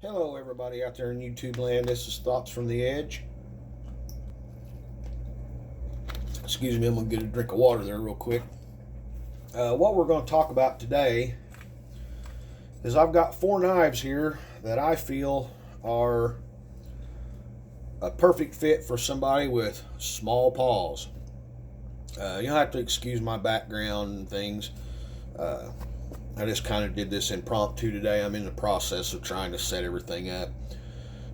Hello, everybody out there in YouTube land. This is Thoughts from the Edge. Excuse me, I'm going to get a drink of water there real quick. What we're going to talk about today is I've got 4 knives here that I feel are a perfect fit for somebody with small paws. You'll have to excuse my background and things. I just kind of did this impromptu today. I'm in the process of trying to set everything up.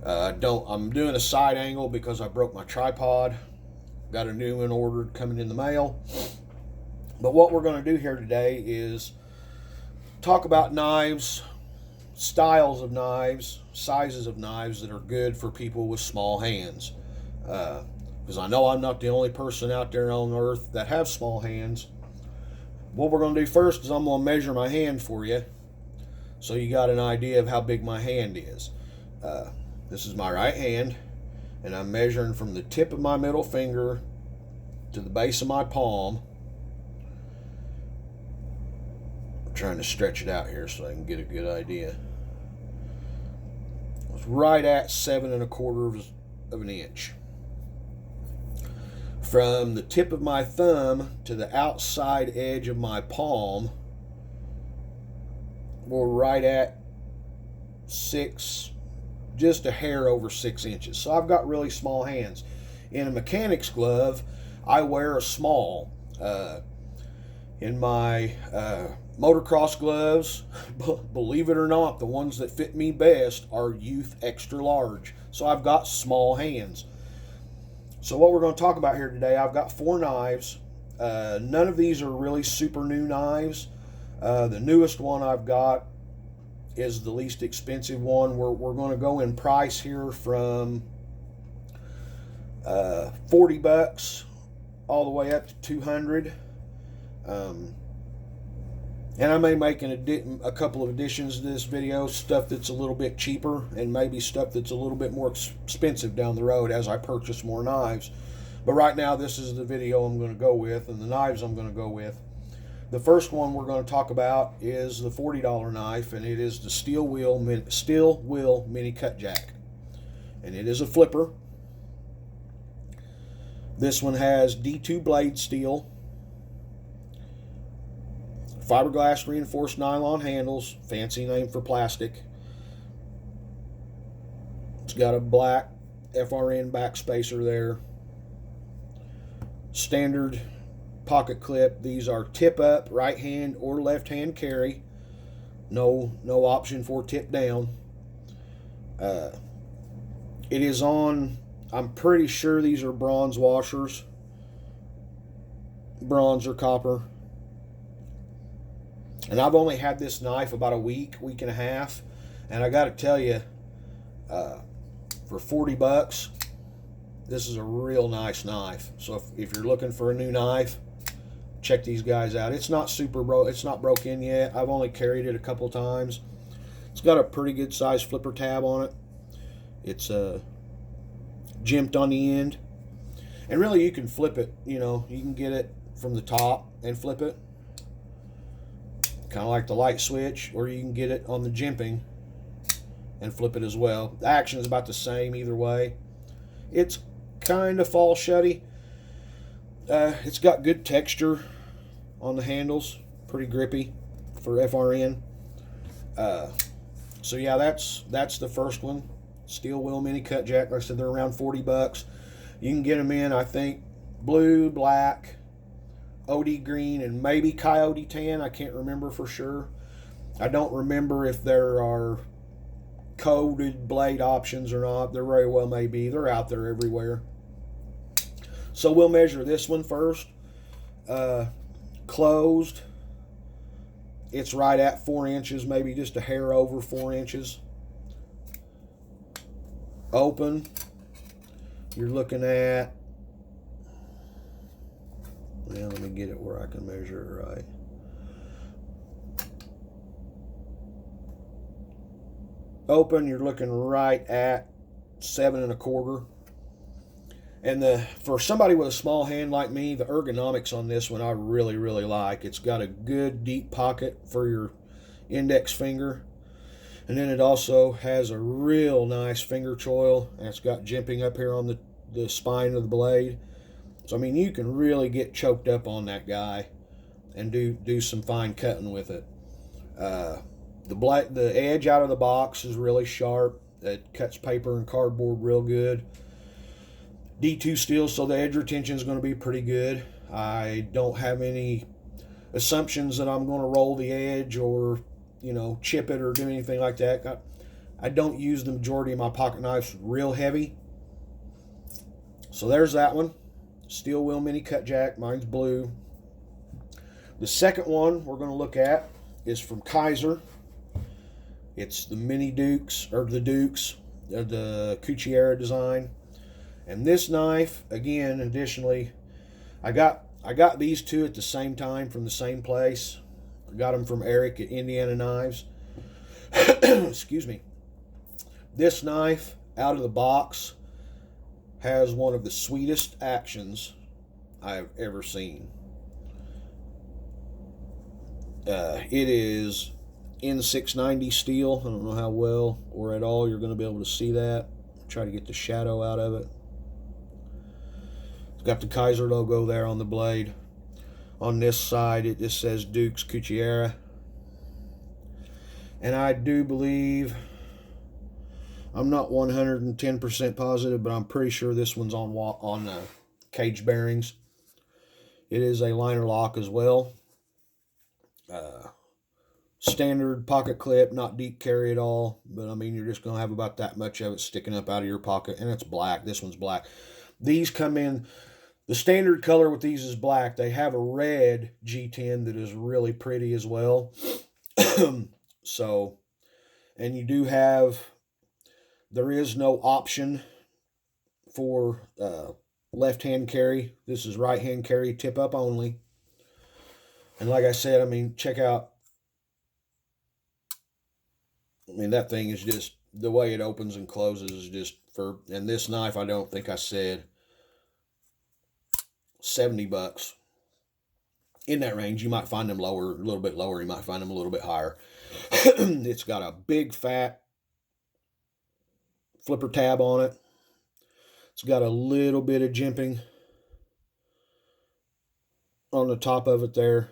I'm doing a side angle because I broke my tripod. Got a new one ordered coming in the mail. But what we're going to do here today is talk about knives, styles of knives, sizes of knives that are good for people with small hands. Because I know I'm not the only person out there on earth that have small hands. What we're going to do first is I'm going to measure my hand for you so you got an idea of how big my hand is. This is my right hand, and I'm measuring from the tip of my middle finger to the base of my palm. I'm trying to stretch it out here so I can get a good idea. It's right at 7 1/4 of an inch. From the tip of my thumb to the outside edge of my palm, we're right at 6, just a hair over 6 inches. So I've got really small hands. In a mechanic's glove, I wear a small. In my motocross gloves, believe it or not, the ones that fit me best are youth extra large. So I've got small hands. So what we're going to talk about here today, I've got 4 knives. None of these are really super new knives. The newest one I've got is the least expensive one. We're going to go in price here from $40 all the way up to $200. And I may make a couple of additions to this video, stuff that's a little bit cheaper and maybe stuff that's a little bit more expensive down the road as I purchase more knives. But right now, this is the video I'm going to go with and the knives I'm going to go with. The first one we're going to talk about is the $40 knife, and it is the steel wheel mini cut jack. And it is a flipper. This one has D2 blade steel, fiberglass reinforced nylon handles, fancy name for plastic. It's got a black FRN back spacer there. Standard pocket clip. These are tip up, right hand or left hand carry. No option for tip down. It is on, I'm pretty sure these are bronze washers. Bronze or copper. And I've only had this knife about a week and a half. And I got to tell you, for $40, this is a real nice knife. So if you're looking for a new knife, check these guys out. It's not it's not broken yet. I've only carried it a couple times. It's got a pretty good size flipper tab on it. It's jimped on the end. And really you can flip it, you can get it from the top and flip it. Kind of like the light switch, or you can get it on the jimping and flip it as well. The action is about the same either way. It's kind of fall shutty. It's got good texture on the handles, pretty grippy for FRN. So yeah, that's the first one. Steel wheel mini cut jack. Like I said, they're around $40. You can get them in, I think, blue, black, OD green, and maybe coyote tan. I can't remember for sure. I don't remember if there are coated blade options or not. There very well may be. They're out there everywhere. So we'll measure this one first. Closed, it's right at 4 inches, maybe just a hair over 4 inches. Open, you're looking at, well, let me get it where I can measure it right. Open, you're looking right at 7 1/4. And for somebody with a small hand like me, the ergonomics on this one I really like. It's got a good deep pocket for your index finger. And then it also has a real nice finger choil, and it's got jimping up here on the spine of the blade. So I mean, you can really get choked up on that guy and do some fine cutting with it. The edge out of the box is really sharp. It cuts paper and cardboard real good. D2 steel, so the edge retention is going to be pretty good. I don't have any assumptions that I'm going to roll the edge or chip it or do anything like that. I don't use the majority of my pocket knives real heavy. So there's that one. Steel wheel mini cut jack. Mine's blue. The second one we're going to look at is from Kizer. It's the Mini Dukes, or the Dukes, the Cuchillera design. And this knife, again, additionally, I got these two at the same time from the same place. I got them from Eric at Indiana Knives. Excuse me. This knife, out of the box, has one of the sweetest actions I've ever seen. It is N690 steel. I don't know how well or at all you're going to be able to see that. Try to get the shadow out of it. It's got the Kizer logo there on the blade. On this side, it just says Dukes Cuchillera. And I do believe, I'm not 110% positive, but I'm pretty sure this one's on cage bearings. It is a liner lock as well. Standard pocket clip, not deep carry at all, but I mean, you're just going to have about that much of it sticking up out of your pocket, and it's black. This one's black. These come in, the standard color with these is black. They have a red G10 that is really pretty as well. So, and you do have, there is no option for left-hand carry. This is right-hand carry, tip up only. And like I said, I mean, check out, I mean, that thing is just, the way it opens and closes is just and this knife, I don't think I said $70. In that range, you might find them lower, a little bit lower, you might find them a little bit higher. It's got a big fat flipper tab on it. It's got a little bit of jimping on the top of it there.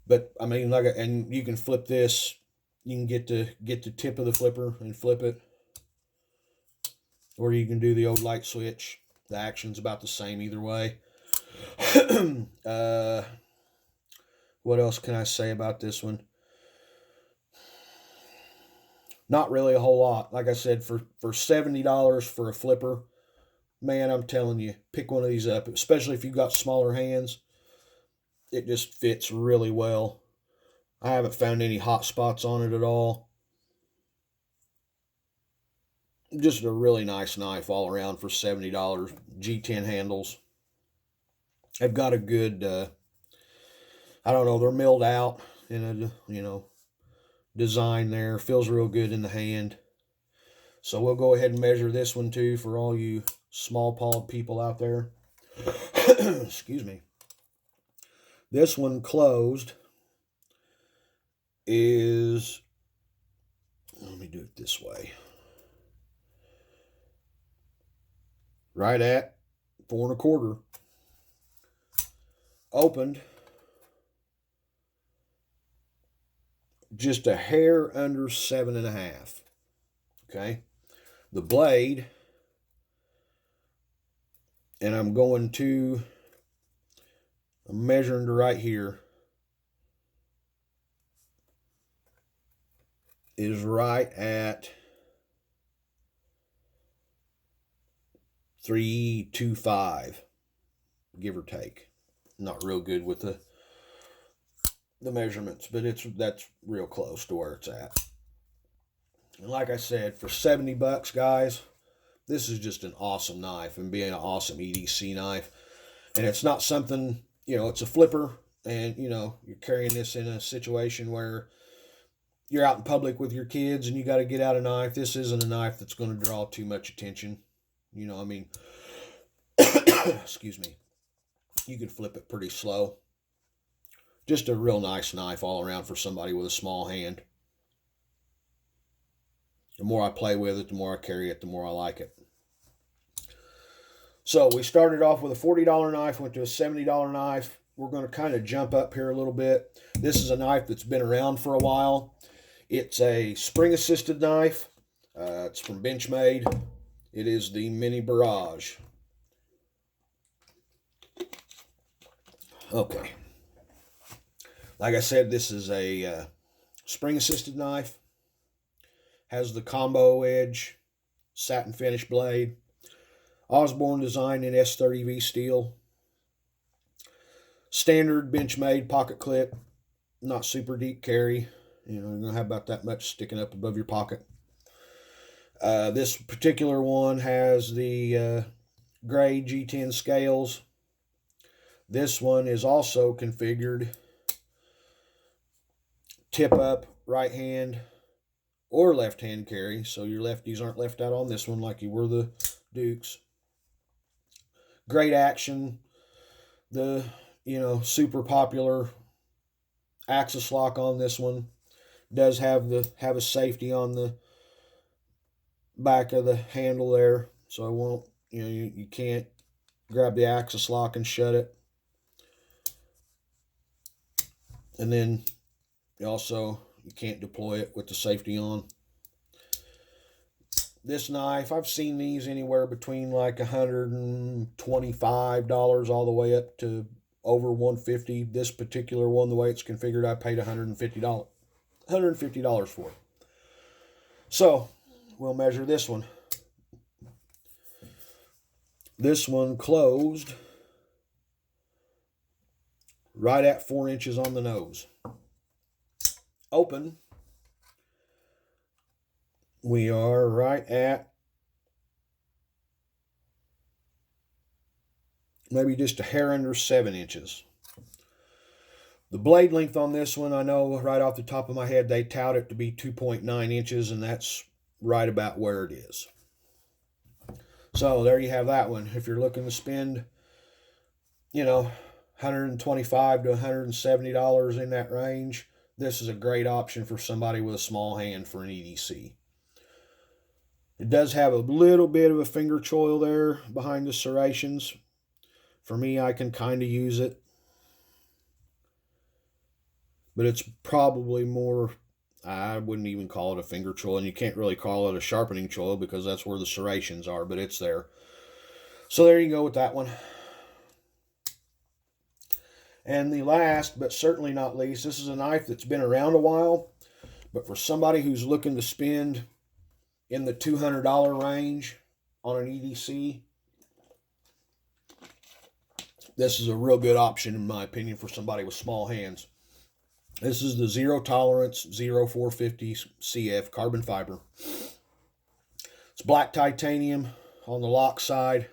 But I mean, and you can flip this. You can get the tip of the flipper and flip it, or you can do the old light switch. The action's about the same either way. What else can I say about this one? Not really a whole lot. Like I said, for $70 for a flipper, man, I'm telling you, pick one of these up, especially if you've got smaller hands. It just fits really well. I haven't found any hot spots on it at all. Just a really nice knife all around for $70. G10 handles. They've got a good, I don't know, they're milled out in a, design there. Feels real good in the hand. So we'll go ahead and measure this one too for all you small pawed people out there. Excuse me. This one closed is, let me do it this way, right at 4 1/4. Opened just a hair under 7 1/2. Okay, the blade, and I'm measuring to right here, is right at 325, give or take. Not real good with the measurements, but that's real close to where it's at. And like I said, for $70, guys, this is just an awesome knife, and being an awesome EDC knife. And it's not something, it's a flipper, and you're carrying this in a situation where you're out in public with your kids and you got to get out a knife. This isn't a knife that's going to draw too much attention. Excuse me. You can flip it pretty slow. Just a real nice knife all around for somebody with a small hand. The more I play with it, the more I carry it, the more I like it. So we started off with a $40 knife, went to a $70 knife. We're going to kind of jump up here a little bit. This is a knife that's been around for a while. It's a spring-assisted knife. It's from Benchmade. It is the Mini Barrage. Okay. Like I said, this is a spring-assisted knife. Has the combo edge, satin finish blade. Osborne design in S30V steel. Standard Benchmade pocket clip. Not super deep carry. You're going to have about that much sticking up above your pocket. This particular one has the gray G10 scales. This one is also configured tip up, right hand or left hand carry. So your lefties aren't left out on this one like you were the Dukes. Great action. The, super popular axis lock on this one does have a safety on the back of the handle there, so it won't, you can't grab the axis lock and shut it. And then you can't deploy it with the safety on. This knife, I've seen these anywhere between like $125 all the way up to over $150. This particular one, the way it's configured, I paid $150 for it. So we'll measure this one. This one closed right at 4 inches on the nose. Open, we are right at maybe just a hair under 7 inches. The blade length on this one, I know right off the top of my head, they tout it to be 2.9 inches, and that's right about where it is. So there you have that one. If you're looking to spend, $125 to $170 in that range, this is a great option for somebody with a small hand for an EDC. It does have a little bit of a finger choil there behind the serrations. For me, I can kind of use it. But it's probably more, I wouldn't even call it a finger choil, and you can't really call it a sharpening choil because that's where the serrations are, but it's there. So there you go with that one. And the last, but certainly not least, this is a knife that's been around a while, but for somebody who's looking to spend in the $200 range on an EDC, this is a real good option, in my opinion, for somebody with small hands. This is the Zero Tolerance 0450 CF carbon fiber. It's black titanium on the lock side,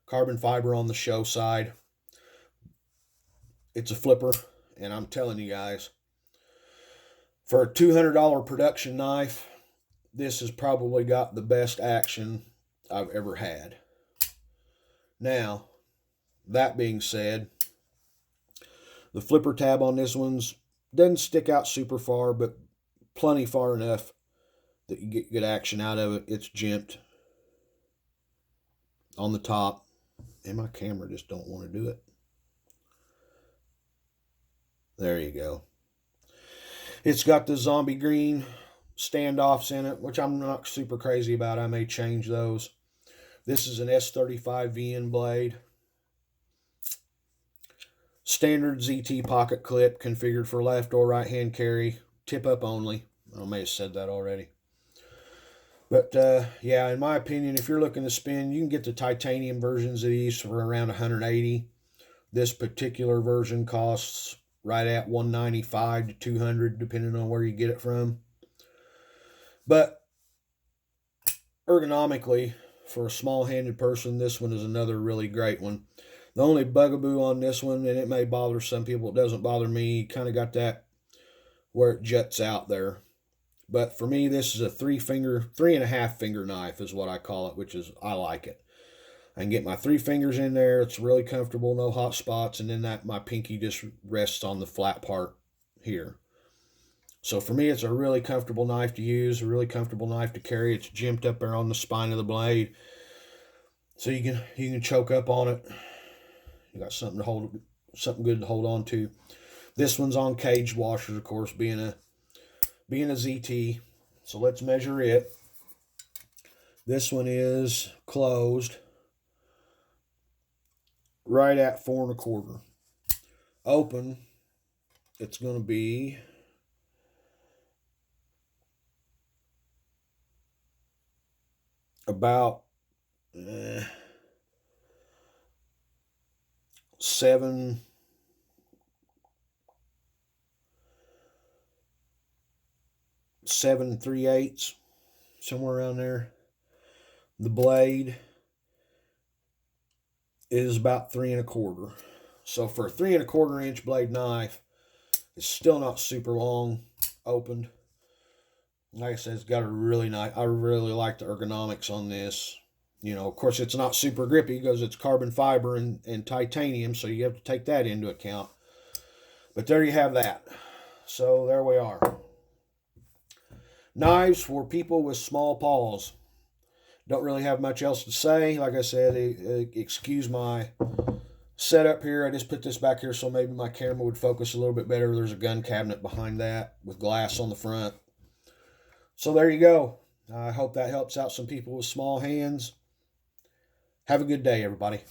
carbon fiber on the show side. It's a flipper, and I'm telling you guys, for a $200 production knife, this has probably got the best action I've ever had. Now, that being said, the flipper tab on this one's doesn't stick out super far, but plenty far enough that you get good action out of it. It's jimped on the top, and my camera just don't want to do it. There you go. It's got the zombie green standoffs in it, which I'm not super crazy about. I may change those. This is an S35 VN blade. Standard ZT pocket clip configured for left or right hand carry. Tip up only. I may have said that already. But yeah, in my opinion, if you're looking to spend, you can get the titanium versions of these for around $180. This particular version costs right at $195 to $200, depending on where you get it from. But ergonomically, for a small-handed person, this one is another really great one. The only bugaboo on this one, and it may bother some people, it doesn't bother me, kind of got that where it juts out there. But for me, this is a 3.5 finger knife is what I call it, which is, I like it. I can get my 3 fingers in there. It's really comfortable, no hot spots, and then my pinky just rests on the flat part here. So for me, it's a really comfortable knife to use, a really comfortable knife to carry. It's jimped up there on the spine of the blade, so you can choke up on it. You got something to hold, something good to hold on to. This one's on caged washers, of course, being a ZT. So let's measure it. This one is closed right at 4 1/4. Open, it's going to be about 7 3/8, somewhere around there. The blade is about 3 1/4. So for a 3 1/4 inch blade knife, it's still not super long opened. Like I said, it's got a really nice, I really like the ergonomics on this. You know, of course, it's not super grippy because it's carbon fiber and titanium, so you have to take that into account. But there you have that. So there we are. Knives for people with small paws. Don't really have much else to say. Like I said, excuse my setup here. I just put this back here so maybe my camera would focus a little bit better. There's a gun cabinet behind that with glass on the front. So there you go. I hope that helps out some people with small hands. Have a good day, everybody.